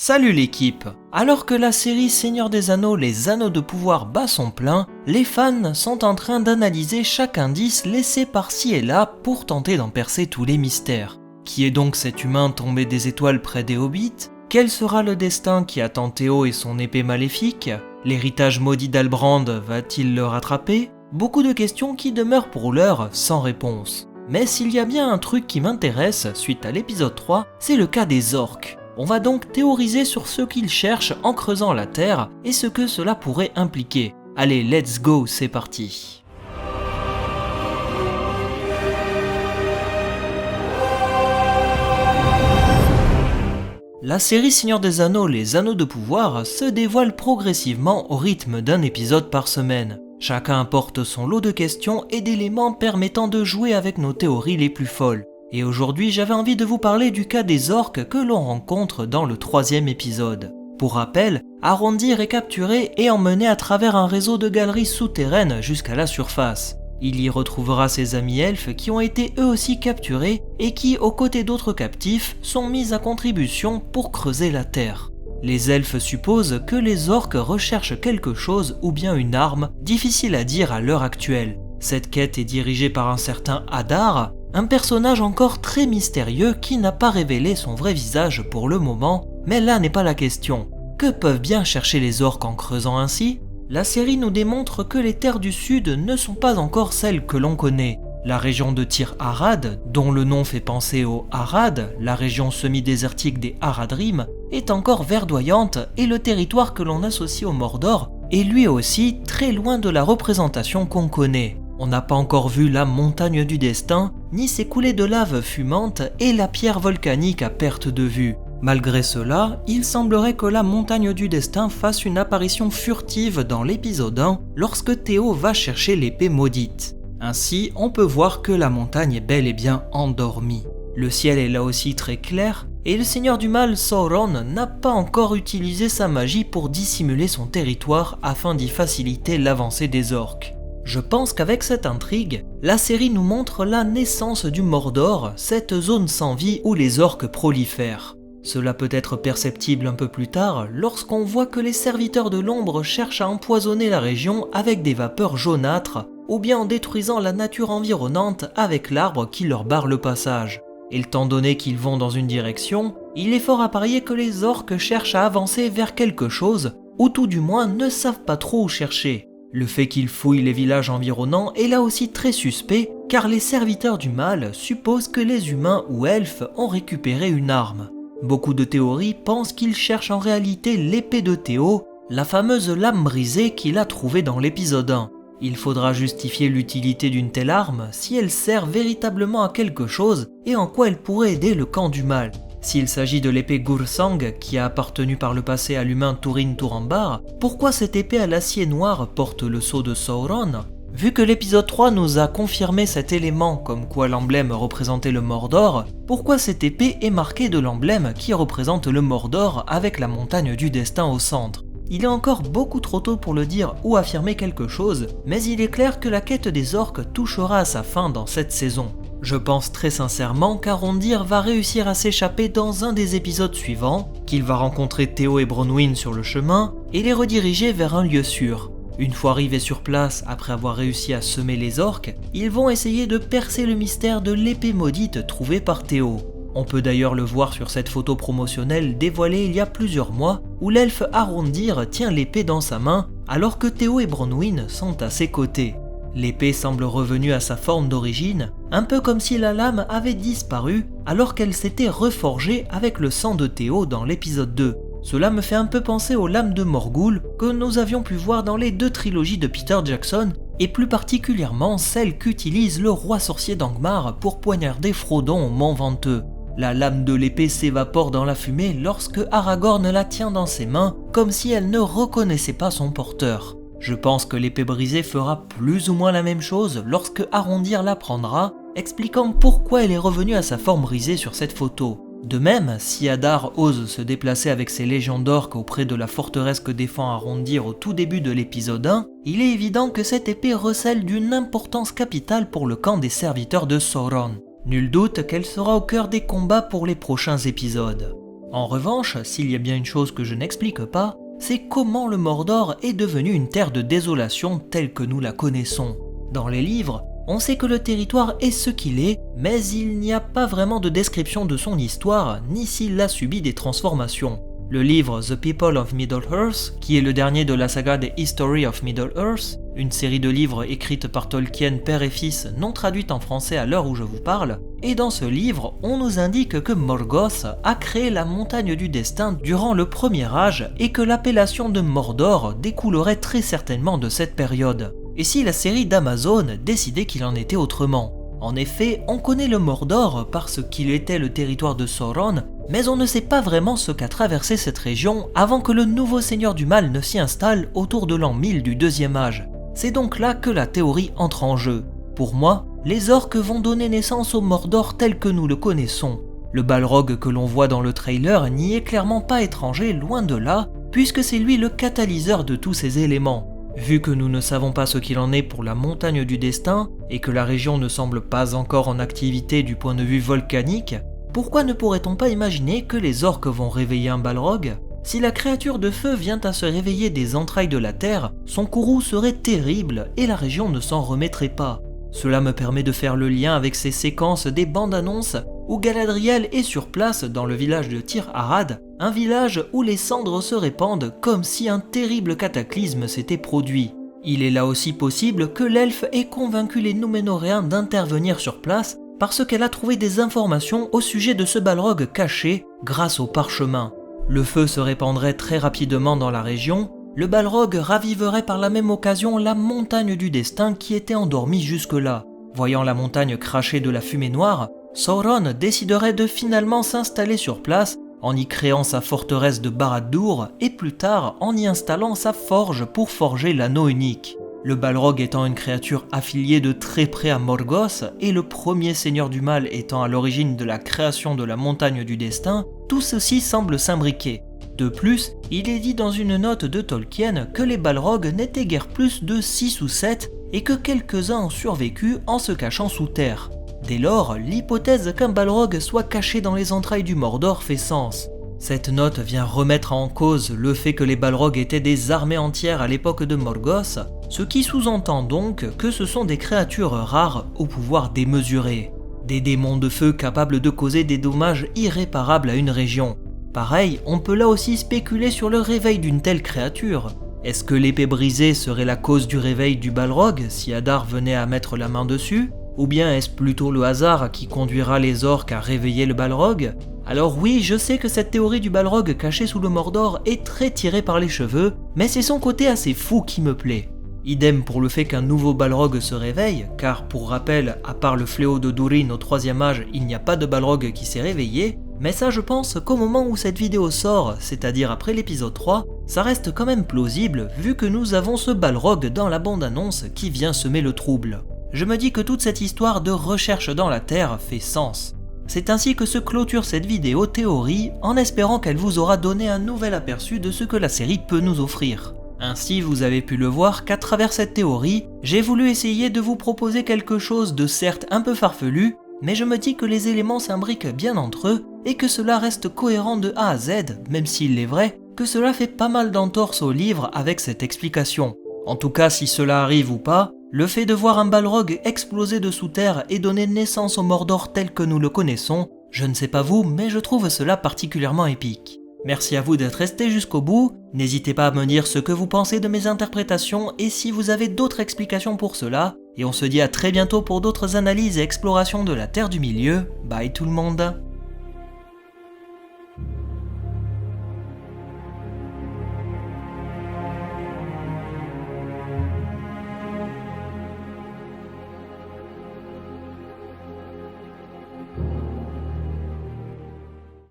Salut l'équipe! Alors que la série Seigneur des Anneaux, les Anneaux de pouvoir bat son plein, les fans sont en train d'analyser chaque indice laissé par-ci et là pour tenter d'en percer tous les mystères. Qui est donc cet humain tombé des étoiles près des hobbits? Quel sera le destin qui attend Théo et son épée maléfique? L'héritage maudit d'Halbrand va-t-il le rattraper? Beaucoup de questions qui demeurent pour l'heure sans réponse. Mais s'il y a bien un truc qui m'intéresse suite à l'épisode 3, c'est le cas des orques. On va donc théoriser sur ce qu'ils cherchent en creusant la terre et ce que cela pourrait impliquer. Allez, let's go, c'est parti. La série Seigneur des Anneaux, les Anneaux de pouvoir se dévoile progressivement au rythme d'un épisode par semaine. Chacun apporte son lot de questions et d'éléments permettant de jouer avec nos théories les plus folles. Et aujourd'hui, j'avais envie de vous parler du cas des orques que l'on rencontre dans le 3e épisode. Pour rappel, Arondir est capturé et emmené à travers un réseau de galeries souterraines jusqu'à la surface. Il y retrouvera ses amis elfes qui ont été eux aussi capturés et qui, aux côtés d'autres captifs, sont mis à contribution pour creuser la terre. Les elfes supposent que les orques recherchent quelque chose ou bien une arme, difficile à dire à l'heure actuelle. Cette quête est dirigée par un certain Adar, un personnage encore très mystérieux qui n'a pas révélé son vrai visage pour le moment, mais là n'est pas la question. Que peuvent bien chercher les orques en creusant ainsi? La série nous démontre que les terres du sud ne sont pas encore celles que l'on connaît. La région de Tir Arad, dont le nom fait penser au Arad, la région semi-désertique des Haradrim, est encore verdoyante et le territoire que l'on associe au Mordor est lui aussi très loin de la représentation qu'on connaît. On n'a pas encore vu la montagne du destin, ni ses coulées de lave fumante et la pierre volcanique à perte de vue. Malgré cela, il semblerait que la montagne du destin fasse une apparition furtive dans l'épisode 1 lorsque Théo va chercher l'épée maudite. Ainsi, on peut voir que la montagne est bel et bien endormie. Le ciel est là aussi très clair, et le seigneur du mal Sauron n'a pas encore utilisé sa magie pour dissimuler son territoire afin d'y faciliter l'avancée des orques. Je pense qu'avec cette intrigue, la série nous montre la naissance du Mordor, cette zone sans vie où les orques prolifèrent. Cela peut être perceptible un peu plus tard lorsqu'on voit que les serviteurs de l'ombre cherchent à empoisonner la région avec des vapeurs jaunâtres ou bien en détruisant la nature environnante avec l'arbre qui leur barre le passage. Étant donné qu'ils vont dans une direction, il est fort à parier que les orques cherchent à avancer vers quelque chose ou tout du moins ne savent pas trop où chercher. Le fait qu'ils fouillent les villages environnants est là aussi très suspect car les serviteurs du mal supposent que les humains ou elfes ont récupéré une arme. Beaucoup de théories pensent qu'ils cherchent en réalité l'épée de Théo, la fameuse lame brisée qu'il a trouvée dans l'épisode 1. Il faudra justifier l'utilité d'une telle arme si elle sert véritablement à quelque chose et en quoi elle pourrait aider le camp du mal. S'il s'agit de l'épée Gursang qui a appartenu par le passé à l'humain Turin Turambar, pourquoi cette épée à l'acier noir porte le sceau de Sauron? Vu que l'épisode 3 nous a confirmé cet élément comme quoi l'emblème représentait le Mordor, pourquoi cette épée est marquée de l'emblème qui représente le Mordor avec la montagne du destin au centre? Il est encore beaucoup trop tôt pour le dire ou affirmer quelque chose, mais il est clair que la quête des orques touchera à sa fin dans cette saison. Je pense très sincèrement qu'Arondir va réussir à s'échapper dans un des épisodes suivants, qu'il va rencontrer Théo et Bronwyn sur le chemin et les rediriger vers un lieu sûr. Une fois arrivés sur place, après avoir réussi à semer les orques, ils vont essayer de percer le mystère de l'épée maudite trouvée par Théo. On peut d'ailleurs le voir sur cette photo promotionnelle dévoilée il y a plusieurs mois, où l'elfe Arondir tient l'épée dans sa main, alors que Théo et Bronwyn sont à ses côtés. L'épée semble revenue à sa forme d'origine, un peu comme si la lame avait disparu, alors qu'elle s'était reforgée avec le sang de Théo dans l'épisode 2. Cela me fait un peu penser aux lames de Morgul que nous avions pu voir dans les 2 trilogies de Peter Jackson, et plus particulièrement celle qu'utilise le roi sorcier d'Angmar pour poignarder Frodon au Mont Venteux. La lame de l'épée s'évapore dans la fumée lorsque Aragorn la tient dans ses mains, comme si elle ne reconnaissait pas son porteur. Je pense que l'épée brisée fera plus ou moins la même chose lorsque Arondir la prendra, expliquant pourquoi elle est revenue à sa forme brisée sur cette photo. De même, si Adar ose se déplacer avec ses légions d'orques auprès de la forteresse que défend Arondir au tout début de l'épisode 1, il est évident que cette épée recèle d'une importance capitale pour le camp des serviteurs de Sauron. Nul doute qu'elle sera au cœur des combats pour les prochains épisodes. En revanche, s'il y a bien une chose que je n'explique pas, c'est comment le Mordor est devenu une terre de désolation telle que nous la connaissons. Dans les livres, on sait que le territoire est ce qu'il est, mais il n'y a pas vraiment de description de son histoire, ni s'il a subi des transformations. Le livre The People of Middle-earth, qui est le dernier de la saga The History of Middle-earth, une série de livres écrites par Tolkien père et fils non traduite en français à l'heure où je vous parle, et dans ce livre, on nous indique que Morgoth a créé la montagne du destin durant le premier âge et que l'appellation de Mordor découlerait très certainement de cette période. Et si la série d'Amazon décidait qu'il en était autrement? En effet, on connaît le Mordor parce qu'il était le territoire de Sauron, mais on ne sait pas vraiment ce qu'a traversé cette région avant que le nouveau seigneur du mal ne s'y installe autour de l'an 1000 du deuxième âge. C'est donc là que la théorie entre en jeu. Pour moi, les orques vont donner naissance au Mordor tel que nous le connaissons. Le Balrog que l'on voit dans le trailer n'y est clairement pas étranger, loin de là, puisque c'est lui le catalyseur de tous ces éléments. Vu que nous ne savons pas ce qu'il en est pour la montagne du destin, et que la région ne semble pas encore en activité du point de vue volcanique, pourquoi ne pourrait-on pas imaginer que les orques vont réveiller un Balrog? Si la créature de feu vient à se réveiller des entrailles de la terre, son courroux serait terrible et la région ne s'en remettrait pas. Cela me permet de faire le lien avec ces séquences des bandes annonces où Galadriel est sur place dans le village de Tir Arad, un village où les cendres se répandent comme si un terrible cataclysme s'était produit. Il est là aussi possible que l'elfe ait convaincu les Núménoréens d'intervenir sur place parce qu'elle a trouvé des informations au sujet de ce Balrog caché grâce au parchemin. Le feu se répandrait très rapidement dans la région, le Balrog raviverait par la même occasion la montagne du destin qui était endormie jusque-là. Voyant la montagne cracher de la fumée noire, Sauron déciderait de finalement s'installer sur place en y créant sa forteresse de Barad-dûr et plus tard en y installant sa forge pour forger l'anneau unique. Le Balrog étant une créature affiliée de très près à Morgoth et le premier seigneur du mal étant à l'origine de la création de la montagne du destin, tout ceci semble s'imbriquer. De plus, il est dit dans une note de Tolkien que les Balrogs n'étaient guère plus de 6 ou 7 et que quelques-uns ont survécu en se cachant sous terre. Dès lors, l'hypothèse qu'un Balrog soit caché dans les entrailles du Mordor fait sens. Cette note vient remettre en cause le fait que les Balrogs étaient des armées entières à l'époque de Morgoth, ce qui sous-entend donc que ce sont des créatures rares au pouvoir démesuré. Des démons de feu capables de causer des dommages irréparables à une région. Pareil, on peut là aussi spéculer sur le réveil d'une telle créature. Est-ce que l'épée brisée serait la cause du réveil du Balrog si Adar venait à mettre la main dessus? Ou bien est-ce plutôt le hasard qui conduira les orques à réveiller le Balrog? Alors oui, je sais que cette théorie du Balrog caché sous le Mordor est très tirée par les cheveux, mais c'est son côté assez fou qui me plaît. Idem pour le fait qu'un nouveau Balrog se réveille, car pour rappel, à part le fléau de Durin au 3e âge, il n'y a pas de Balrog qui s'est réveillé, mais ça je pense qu'au moment où cette vidéo sort, c'est-à-dire après l'épisode 3, ça reste quand même plausible vu que nous avons ce Balrog dans la bande-annonce qui vient semer le trouble. Je me dis que toute cette histoire de recherche dans la Terre fait sens. C'est ainsi que se clôture cette vidéo théorie en espérant qu'elle vous aura donné un nouvel aperçu de ce que la série peut nous offrir. Ainsi, vous avez pu le voir qu'à travers cette théorie, j'ai voulu essayer de vous proposer quelque chose de certes un peu farfelu, mais je me dis que les éléments s'imbriquent bien entre eux et que cela reste cohérent de A à Z, même s'il est vrai que cela fait pas mal d'entorses au livre avec cette explication. En tout cas, si cela arrive ou pas, le fait de voir un Balrog exploser de sous terre et donner naissance au Mordor tel que nous le connaissons, je ne sais pas vous, mais je trouve cela particulièrement épique. Merci à vous d'être resté jusqu'au bout, n'hésitez pas à me dire ce que vous pensez de mes interprétations et si vous avez d'autres explications pour cela, et on se dit à très bientôt pour d'autres analyses et explorations de la Terre du Milieu. Bye tout le monde!